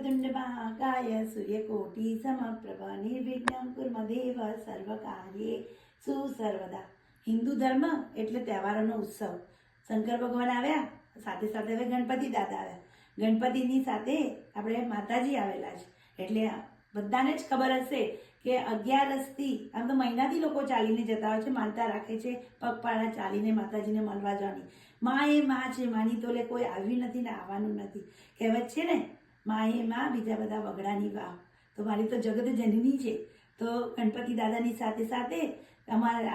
વક્રતુંડ મહાકાય સૂર્યકોટિ સમપ્રભ નિર્વિઘ્નં કુર્મ દેવ સર્વકાર્યે સુસર્વદા. હિન્દુ ધર્મ એટલે તહેવારોનો ઉત્સવ. શંકર ભગવાન આવ્યા, સાથે સાથે હવે ગણપતિ દાદા આવ્યા. ગણપતિની સાથે આપણે માતાજી આવેલા છે. એટલે બધાને જ ખબર હશે કે 11 આમ તો મહિનાથી લોકો ચાલીને જતા હોય છે, માનતા રાખે છે પગપાળા ચાલીને માતાજીને મળવા જવાની. મા એ મા છે, માની તોલે કોઈ આવ્યું નથી ને આવવાનું નથી. કહેવત છે ને, મા એ મા, બીજા બધા વગડાની વાવ. તો મારી તો જગત જનની છે. તો ગણપતિ દાદાની સાથે સાથે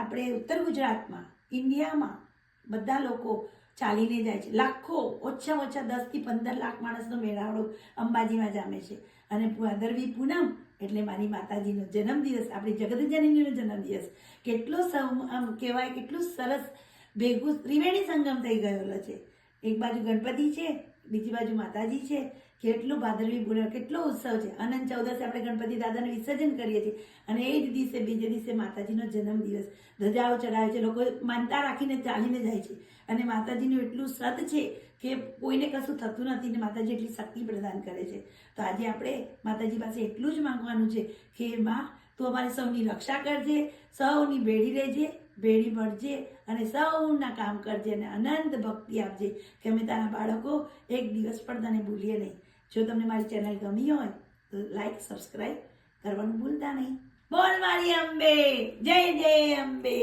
આપણે ઉત્તર ગુજરાતમાં, ઇન્ડિયામાં બધા લોકો ચાલીને જાય છે. લાખો, ઓછામાં ઓછા 10 થી 15 લાખ માણસનો મેળાવડો અંબાજીમાં જામે છે. અને ભાદરવી પૂનમ એટલે મારી માતાજીનો જન્મદિવસ, આપણી જગતજનનીનો જન્મદિવસ. કેટલો આમ કહેવાય, કેટલું સરસ ભેગું ત્રિવેણી સંગમ થઈ ગયેલો છે. એક બાજુ ગણપતિ છે, બીજી બાજુ માતાજી છે. કેટલું ભાદરવી પૂનમ, કેટલો ઉત્સવ છે. અનંત ચૌદસે આપણે ગણપતિ દાદાનું વિસર્જન કરીએ છીએ અને એ જ દિવસે, બીજે દિવસે માતાજીનો જન્મદિવસ. ધજાઓ ચડાવે છે, લોકો માનતા રાખીને ચાલીને જાય છે. અને માતાજીનું એટલું સત છે કે કોઈને કશું થતું નથી ને માતાજી એટલી શક્તિ પ્રદાન કરે છે. તો આજે આપણે માતાજી પાસે એટલું જ માંગવાનું છે કે માં, તું અમારી સૌની રક્ષા કરજે, સૌની બેડી રહેજે, બેડી મળજે અને સૌના કામ કરજે અને અનંત ભક્તિ આપજે કે અમે તારા બાળકો એક દિવસ પણ તને ભૂલીએ નહીં. જો તમને મારી ચેનલ ગમી હોય તો લાઈક, સબસ્ક્રાઈબ કરવાનું ભૂલતા નહીં. બોલ મારી અંબે, જય જય અંબે.